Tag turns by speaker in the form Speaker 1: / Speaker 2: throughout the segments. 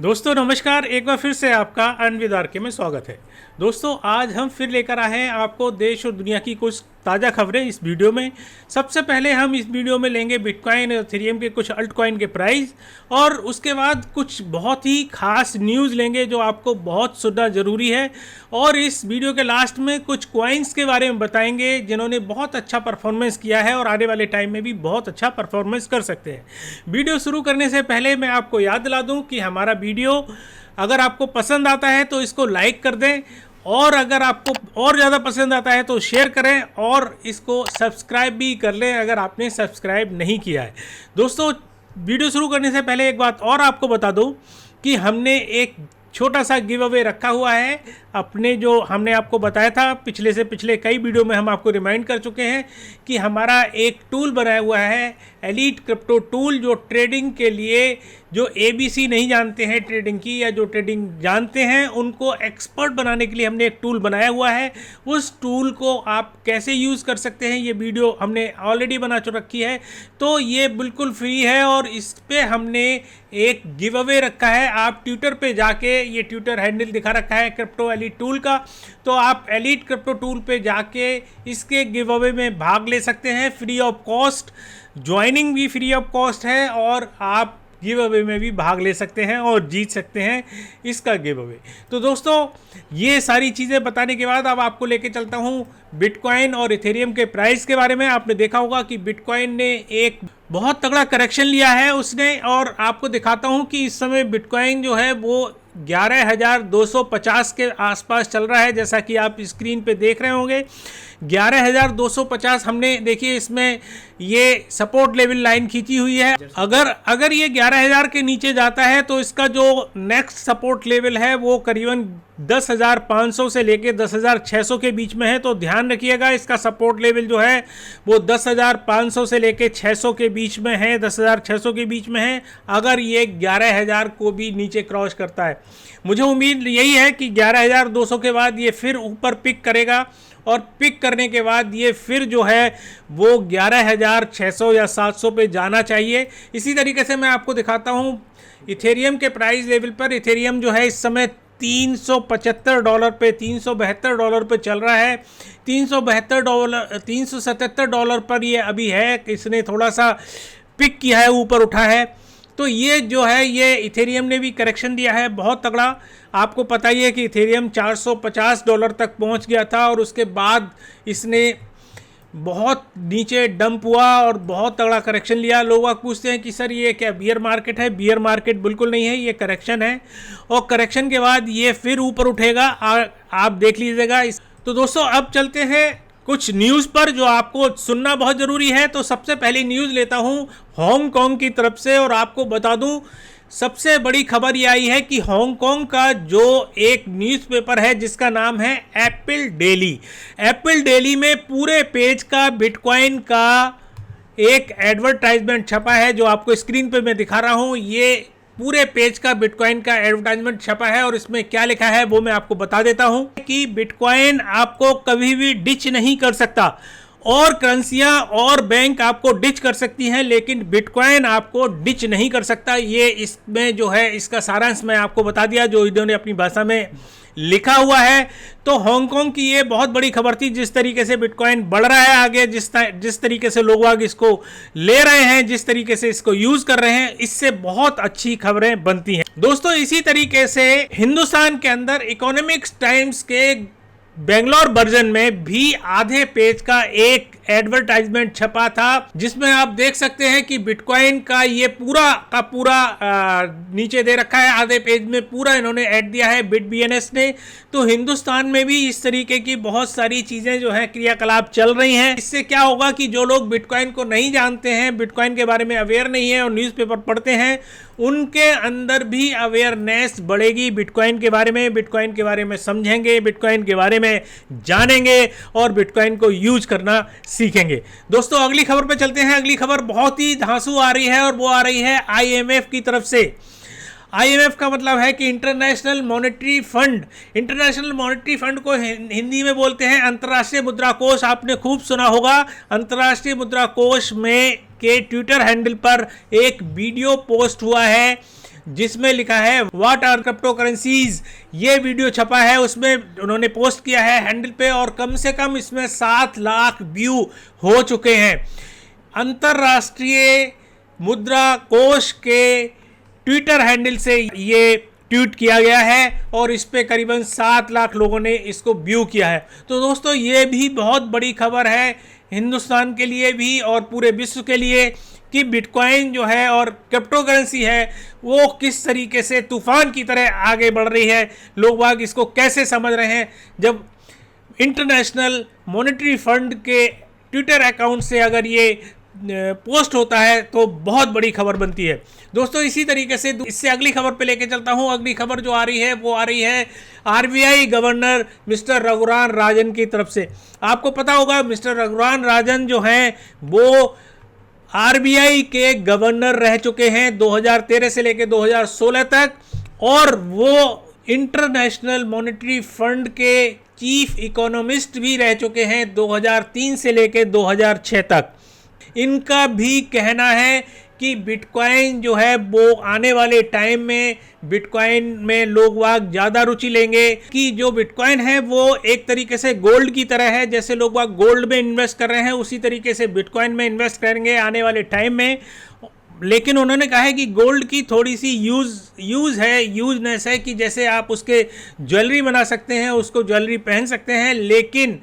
Speaker 1: दोस्तों नमस्कार, एक बार फिर से आपका अनविद आर के में स्वागत है। दोस्तों आज हम फिर लेकर आए हैं आपको देश और दुनिया की कुछ ताज़ा खबरें इस वीडियो में। सबसे पहले हम इस वीडियो में लेंगे बिटकॉइन और इथेरियम के कुछ अल्ट कॉइन के प्राइस, और उसके बाद कुछ बहुत ही खास न्यूज़ लेंगे जो आपको बहुत सुनना ज़रूरी है। और इस वीडियो के लास्ट में कुछ कॉइन्स के बारे में बताएंगे जिन्होंने बहुत अच्छा परफॉर्मेंस किया है और आने वाले टाइम में भी बहुत अच्छा परफॉर्मेंस कर सकते हैं। वीडियो शुरू करने से पहले मैं आपको याद दिला दूं कि हमारा वीडियो अगर आपको पसंद आता है तो इसको लाइक कर दें, और अगर आपको और ज़्यादा पसंद आता है तो शेयर करें और इसको सब्सक्राइब भी कर लें अगर आपने सब्सक्राइब नहीं किया है। दोस्तों वीडियो शुरू करने से पहले एक बात और आपको बता दूं कि हमने एक छोटा सा गिव अवे रखा हुआ है। अपने जो हमने आपको बताया था पिछले से पिछले कई वीडियो में हम आपको रिमाइंड कर चुके हैं कि हमारा एक टूल बनाया हुआ है, एलीट क्रिप्टो टूल, जो ट्रेडिंग के लिए जो ABC नहीं जानते हैं ट्रेडिंग की, या जो ट्रेडिंग जानते हैं उनको एक्सपर्ट बनाने के लिए हमने एक टूल बनाया हुआ है। उस टूल को आप कैसे यूज़ कर सकते हैं ये वीडियो हमने ऑलरेडी बना रखी है, तो ये बिल्कुल फ्री है और इस पर हमने एक गिव अवे रखा है। आप ट्विटर पे जाके, ये ट्विटर हैंडल दिखा रखा है क्रिप्टो एलीट टूल का, तो आप एलीट क्रिप्टो टूल पे जाके इसके गिव अवे में भाग ले सकते हैं फ्री ऑफ कॉस्ट। ज्वाइनिंग भी फ्री ऑफ कॉस्ट है और आप गिव अवे में भी भाग ले सकते हैं और जीत सकते हैं इसका गिव अवे। तो दोस्तों ये सारी चीज़ें बताने के बाद अब आपको लेके चलता हूँ बिटकॉइन और इथेरियम के प्राइस के बारे में। आपने देखा होगा कि बिटकॉइन ने एक बहुत तगड़ा करेक्शन लिया है उसने, और आपको दिखाता हूँ कि इस समय बिटकॉइन जो है वो 11,250 के आसपास चल रहा है, जैसा कि आप स्क्रीन पे देख रहे होंगे। 11,250 हमने देखिए इसमें ये सपोर्ट लेवल लाइन खींची हुई है। अगर ये 11,000 के नीचे जाता है तो इसका जो नेक्स्ट सपोर्ट लेवल है वो करीबन 10,500 से लेके 10,600 के बीच में है। तो ध्यान रखिएगा, इसका सपोर्ट लेवल जो है वो 10,500 से लेके 600 के बीच में है, 10,600 के बीच में है। अगर ये 11,000 को भी नीचे क्रॉस करता है, मुझे उम्मीद यही है कि 11,200 के बाद ये फिर ऊपर पिक करेगा, और पिक करने के बाद ये फिर जो है वो 11,600 या 700 पे जाना चाहिए। इसी तरीके से मैं आपको दिखाता हूँ इथेरियम के प्राइस लेवल पर। इथेरियम जो है इस समय $375 पे, $372 पे चल रहा है। $377 पर ये अभी है, इसने थोड़ा सा पिक किया है, ऊपर उठा है। तो ये जो है ये इथेरियम ने भी करेक्शन दिया है बहुत तगड़ा। आपको पता ही है कि इथेरियम $450 तक पहुंच गया था और उसके बाद इसने बहुत नीचे डंप हुआ और बहुत तगड़ा करेक्शन लिया। लोग आप पूछते हैं कि सर ये क्या बियर मार्केट है? बियर मार्केट बिल्कुल नहीं है, ये करेक्शन है, और करेक्शन के बाद ये फिर ऊपर उठेगा, आप देख लीजिएगा। तो दोस्तों अब चलते हैं कुछ न्यूज़ पर जो आपको सुनना बहुत ज़रूरी है। तो सबसे पहली न्यूज़ लेता हूँ हांगकांग की तरफ से, और आपको बता दूँ सबसे बड़ी खबर ये आई है कि हांगकांग का जो एक न्यूज़पेपर है जिसका नाम है एप्पल डेली, एप्पल डेली में पूरे पेज का बिटकॉइन का एक एडवर्टाइजमेंट छपा है, जो आपको स्क्रीन पे मैं दिखा रहा हूँ। ये पूरे पेज का बिटकॉइन का एडवर्टाइजमेंट छपा है, और इसमें क्या लिखा है वो मैं आपको बता देता हूं कि बिटकॉइन आपको कभी भी डिच नहीं कर सकता, और करेंसियां और बैंक आपको डिच कर सकती हैं, लेकिन बिटकॉइन आपको डिच नहीं कर सकता। ये इसमें जो है इसका सारांश मैं आपको बता दिया जो इन्होंने अपनी भाषा में लिखा हुआ है। तो हांगकांग की ये बहुत बड़ी खबर थी, जिस तरीके से बिटकॉइन बढ़ रहा है आगे, जिस तरीके से लोग आगे इसको ले रहे हैं, जिस तरीके से इसको यूज कर रहे हैं, इससे बहुत अच्छी खबरें बनती हैं। दोस्तों इसी तरीके से हिंदुस्तान के अंदर इकोनॉमिक्स टाइम्स के बेंगलोर वर्जन में भी आधे पेज का एक एडवर्टाइजमेंट छपा था, जिसमें आप देख सकते हैं कि बिटकॉइन का ये पूरा का पूरा नीचे दे रखा है। आधे पेज में पूरा इन्होंने ऐड दिया है BitBNS ने। तो हिंदुस्तान में भी इस तरीके की बहुत सारी चीज़ें जो है क्रियाकलाप चल रही हैं। इससे क्या होगा कि जो लोग बिटकॉइन को नहीं जानते हैं, बिटकॉइन के बारे में अवेयर नहीं है और न्यूज़पेपर पढ़ते हैं, उनके अंदर भी अवेयरनेस बढ़ेगी बिटकॉइन के बारे में समझेंगे, बिटकॉइन के बारे में जानेंगे और बिटकॉइन को यूज करना सीखेंगे। दोस्तों अगली खबर पे चलते हैं। अगली खबर बहुत ही धांसू आ रही है, और वो आ रही है IMF की तरफ से। IMF का मतलब है कि international monetary fund. International monetary fund को हिंदी में बोलते हैं अंतर्राष्ट्रीय मुद्रा कोष। आपने खूब सुना होगा। अंतर्राष्ट्रीय मुद्रा कोष में के ट्विटर हैंडल पर एक वीडियो पोस्ट हुआ है जिसमें लिखा है व्हाट आर क्रिप्टो करेंसीज। ये वीडियो छपा है, उसमें उन्होंने पोस्ट किया है हैंडल पे और कम से कम इसमें 7 लाख व्यू हो चुके हैं। अंतरराष्ट्रीय मुद्रा कोष के ट्विटर हैंडल से ये ट्वीट किया गया है और इस पे करीबन 7 लाख लोगों ने इसको व्यू किया है। तो दोस्तों ये भी बहुत बड़ी खबर है हिंदुस्तान के लिए भी और पूरे विश्व के लिए कि बिटकॉइन जो है और क्रिप्टो करेंसी है वो किस तरीके से तूफान की तरह आगे बढ़ रही है। लोग बाग इसको कैसे समझ रहे हैं। जब इंटरनेशनल मॉनेटरी फंड के ट्विटर अकाउंट से अगर ये पोस्ट होता है तो बहुत बड़ी खबर बनती है। दोस्तों इसी तरीके से इससे अगली खबर पे लेके चलता हूं। अगली खबर जो आ रही है वो आ रही है RBI governor mister Raghuram Rajan की तरफ से। आपको पता होगा मिस्टर रघुराम राजन जो हैं वो आरबीआई के गवर्नर रह चुके हैं 2013 से लेकर 2016 तक और वो इंटरनेशनल मॉनेटरी फंड के चीफ इकोनॉमिस्ट भी रह चुके हैं 2003 से लेकर 2006 तक। इनका भी कहना है कि बिटकॉइन जो है वो आने वाले टाइम में बिटकॉइन में लोग वाग ज़्यादा रुचि लेंगे कि जो बिटकॉइन है वो एक तरीके से गोल्ड की तरह है। जैसे लोग वाग गोल्ड में इन्वेस्ट कर रहे हैं उसी तरीके से बिटकॉइन में इन्वेस्ट करेंगे आने वाले टाइम में। लेकिन उन्होंने कहा है कि गोल्ड की थोड़ी सी यूजनेस है कि जैसे आप उसके ज्वेलरी बना सकते हैं, उसको ज्वेलरी पहन सकते हैं, लेकिन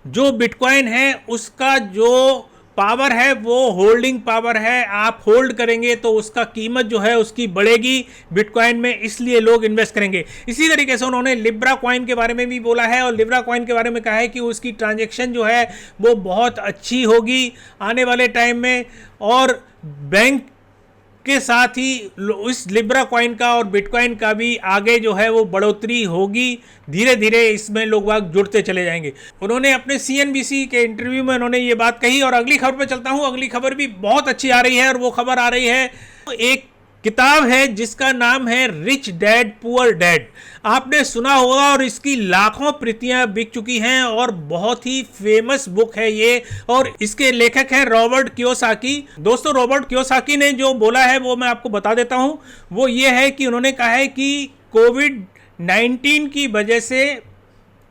Speaker 1: जो बिटकॉइन है उसका जो पावर है वो होल्डिंग पावर है। आप होल्ड करेंगे तो उसका कीमत जो है उसकी बढ़ेगी बिटकॉइन में, इसलिए लोग इन्वेस्ट करेंगे। इसी तरीके से उन्होंने लिब्रा कॉइन के बारे में भी बोला है और लिब्रा कॉइन के बारे में कहा है कि उसकी ट्रांजैक्शन जो है वो बहुत अच्छी होगी आने वाले टाइम में और बैंक के साथ ही इस लिब्रा कॉइन का और बिटकॉइन का भी आगे जो है वो बढ़ोतरी होगी। धीरे धीरे इसमें लोग वाग जुड़ते चले जाएंगे। उन्होंने अपने सीएनबीसी के इंटरव्यू में उन्होंने ये बात कही। और अगली खबर पे चलता हूँ। अगली खबर भी बहुत अच्छी आ रही है और वो खबर आ रही है एक किताब है जिसका नाम है रिच डैड पुअर डैड। आपने सुना होगा और इसकी लाखों प्रतियां बिक चुकी हैं और बहुत ही फेमस बुक है ये और इसके लेखक हैं रॉबर्ट कियोसाकी। दोस्तों रॉबर्ट कियोसाकी ने जो बोला है वो मैं आपको बता देता हूं। वो ये है कि उन्होंने कहा है कि कोविड-19 की वजह से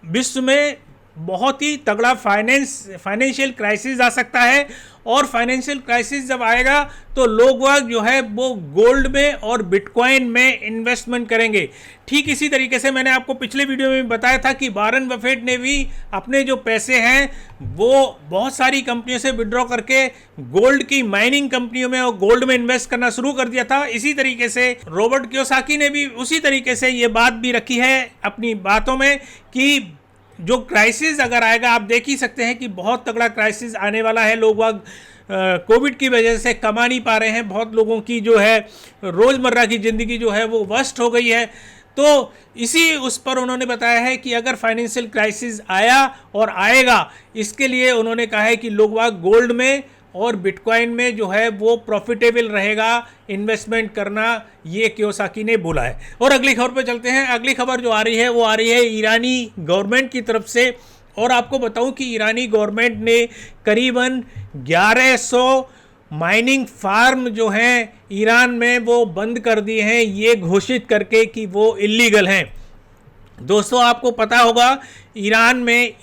Speaker 1: विश्व में बहुत ही तगड़ा फाइनेंशियल क्राइसिस आ सकता है और फाइनेंशियल क्राइसिस जब आएगा तो लोग वाग जो है वो गोल्ड में और बिटकॉइन में इन्वेस्टमेंट करेंगे। ठीक इसी तरीके से मैंने आपको पिछले वीडियो में बताया था कि वॉरेन बफेट ने भी अपने जो पैसे हैं वो बहुत सारी कंपनियों से विड्रॉ करके गोल्ड की माइनिंग कंपनियों में और गोल्ड में इन्वेस्ट करना शुरू कर दिया था। इसी तरीके से रॉबर्ट कियोसाकी ने भी उसी तरीके से ये बात भी रखी है अपनी बातों में कि जो क्राइसिस अगर आएगा, आप देख ही सकते हैं कि बहुत तगड़ा क्राइसिस आने वाला है। लोग वह कोविड की वजह से कमा नहीं पा रहे हैं, बहुत लोगों की जो है रोज़मर्रा की ज़िंदगी जो है वो वर्स्ट हो गई है। तो इसी उस पर उन्होंने बताया है कि अगर फाइनेंशियल क्राइसिस आया और आएगा, इसके लिए उन्होंने कहा है कि लोग वह गोल्ड में और बिटकॉइन में जो है वो प्रॉफिटेबल रहेगा इन्वेस्टमेंट करना, ये कियोसाकी ने बोला है। और अगली खबर पर चलते हैं। अगली खबर जो आ रही है वो आ रही है ईरानी गवर्नमेंट की तरफ से। और आपको बताऊं कि ईरानी गवर्नमेंट ने करीबन 1100 माइनिंग फार्म जो हैं ईरान में वो बंद कर दिए हैं, ये घोषित करके कि वो इलीगल हैं। दोस्तों आपको पता होगा ईरान में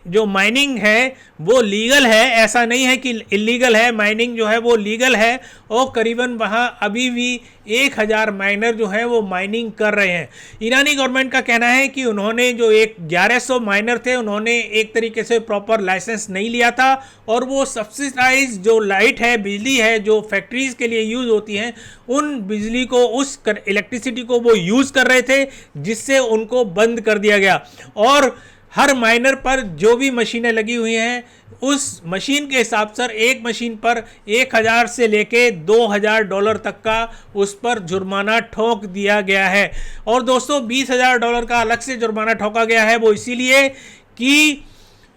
Speaker 1: जो माइनिंग है वो लीगल है, ऐसा नहीं है कि इलीगल है। माइनिंग जो है वो लीगल है और करीबन वहाँ अभी भी 1000 माइनर जो है वो माइनिंग कर रहे हैं। ईरानी गवर्नमेंट का कहना है कि उन्होंने जो 1100 माइनर थे उन्होंने एक तरीके से प्रॉपर लाइसेंस नहीं लिया था और वो सब्सिडाइज जो लाइट है, बिजली है जो फैक्ट्रीज़ के लिए यूज़ होती हैं, उन बिजली को, उस इलेक्ट्रिसिटी को वो यूज़ कर रहे थे, जिससे उनको बंद कर दिया गया। और हर माइनर पर जो भी मशीनें लगी हुई हैं उस मशीन के हिसाब से एक मशीन पर 1000 से लेके $2000 तक का उस पर जुर्माना ठोक दिया गया है। और दोस्तों $20,000 का अलग से जुर्माना ठोका गया है, वो इसीलिए कि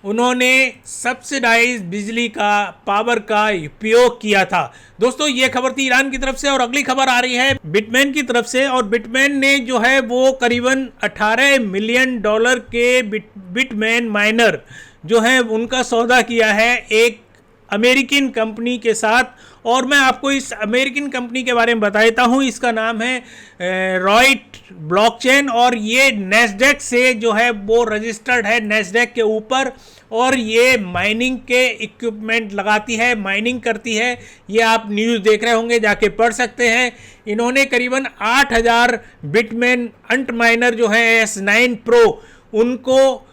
Speaker 1: उन्होंने सब्सिडाइज बिजली का, पावर का उपयोग किया था। दोस्तों ये खबर थी ईरान की तरफ से। और अगली खबर आ रही है बिटमेन की तरफ से। और बिटमेन ने जो है वो करीबन $18 मिलियन के बिटमेन माइनर जो है उनका सौदा किया है एक अमेरिकन कंपनी के साथ। और मैं आपको इस अमेरिकन कंपनी के बारे में बता देता हूँ। इसका नाम है रॉइट ब्लॉकचेन और ये नेस्डेक से जो है वो रजिस्टर्ड है, नेस्डेक के ऊपर। और ये माइनिंग के इक्विपमेंट लगाती है, माइनिंग करती है। ये आप न्यूज़ देख रहे होंगे, जाके पढ़ सकते हैं। इन्होंने करीबन 8000 बिटमेन अंट माइनर जो है S9 Pro उनको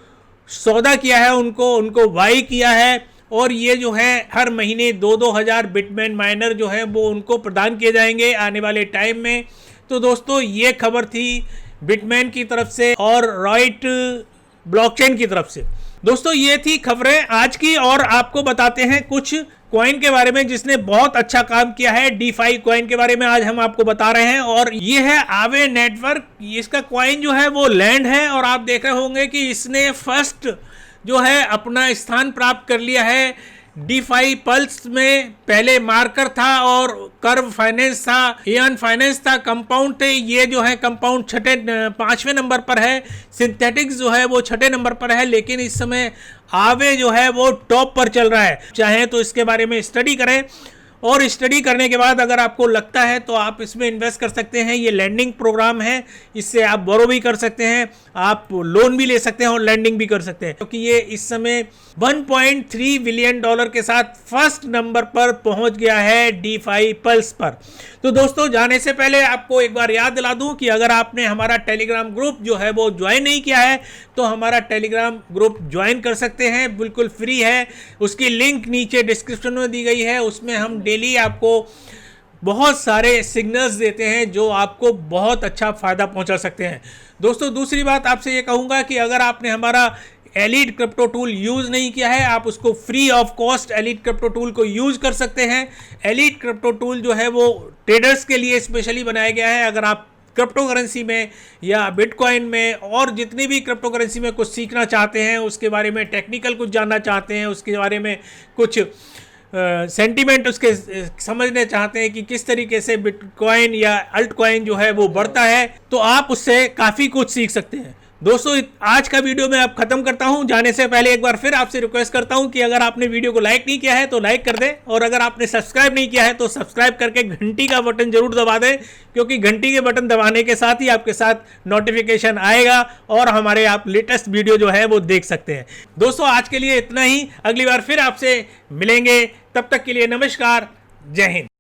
Speaker 1: सौदा किया है, उनको बाई किया है। और ये जो है हर महीने 2-2 हज़ार बिटमेन माइनर जो है वो उनको प्रदान किए जाएंगे आने वाले टाइम में। तो दोस्तों ये खबर थी बिटमेन की तरफ से और रॉइट ब्लॉकचेन की तरफ से। दोस्तों ये थी खबरें आज की। और आपको बताते हैं कुछ कॉइन के बारे में जिसने बहुत अच्छा काम किया है। DeFi कॉइन के बारे में आज हम आपको बता रहे हैं। और ये है आवे नेटवर्क। इसका कॉइन जो है वो लैंड है और आप देख रहे होंगे कि इसने फर्स्ट जो है अपना स्थान प्राप्त कर लिया है DeFi पल्स में। पहले मार्कर था और कर्व फाइनेंस था, एयन फाइनेंस था, कंपाउंड थे। ये जो है कंपाउंड 5वें नंबर पर है, सिंथेटिक्स जो है वो 6ठे नंबर पर है। लेकिन इस समय आवे जो है वो टॉप पर चल रहा है। चाहे तो इसके बारे में स्टडी करें और स्टडी करने के बाद अगर आपको लगता है तो आप इसमें इन्वेस्ट कर सकते हैं। ये लैंडिंग प्रोग्राम है, इससे आप बोरो भी कर सकते हैं, आप लोन भी ले सकते हैं और लैंडिंग भी कर सकते हैं। क्योंकि ये इस समय $1.3 बिलियन के साथ फर्स्ट नंबर पर पहुंच गया है DeFi पल्स पर। तो दोस्तों जाने से पहले आपको एक बार याद दिला दूं कि अगर आपने हमारा टेलीग्राम ग्रुप जो है वो ज्वाइन नहीं किया है तो हमारा टेलीग्राम ग्रुप ज्वाइन कर सकते हैं, बिल्कुल फ्री है। उसकी लिंक नीचे डिस्क्रिप्शन में दी गई है। उसमें हम डेली आपको बहुत सारे सिग्नल्स देते हैं जो आपको बहुत अच्छा फ़ायदा पहुंचा सकते हैं। दोस्तों दूसरी बात आपसे ये कहूँगा कि अगर आपने हमारा एलीट क्रिप्टो टूल यूज़ नहीं किया है, आप उसको free of cost elite crypto tool को यूज़ कर सकते हैं। एलीट क्रिप्टो टूल जो है वो ट्रेडर्स के लिए स्पेशली बनाया गया है। अगर आप क्रिप्टो करेंसी में या बिटकॉइन में और जितनी भी क्रिप्टो करेंसी में कुछ सीखना चाहते हैं, उसके बारे में टेक्निकल कुछ जानना चाहते हैं, उसके बारे में कुछ सेंटीमेंट उसके समझने चाहते हैं कि किस तरीके से बिटकॉइन या अल्ट कॉइन जो है वो बढ़ता है, तो आप उससे काफ़ी कुछ सीख सकते हैं। दोस्तों आज का वीडियो मैं अब खत्म करता हूं। जाने से पहले एक बार फिर आपसे रिक्वेस्ट करता हूं कि अगर आपने वीडियो को लाइक नहीं किया है तो लाइक कर दें और अगर आपने सब्सक्राइब नहीं किया है तो सब्सक्राइब करके घंटी का बटन जरूर दबा दें, क्योंकि घंटी के बटन दबाने के साथ ही आपके साथ नोटिफिकेशन आएगा और हमारे आप लेटेस्ट वीडियो जो है वो देख सकते हैं। दोस्तों आज के लिए इतना ही, अगली बार फिर आपसे मिलेंगे। तब तक के लिए नमस्कार, जय हिंद।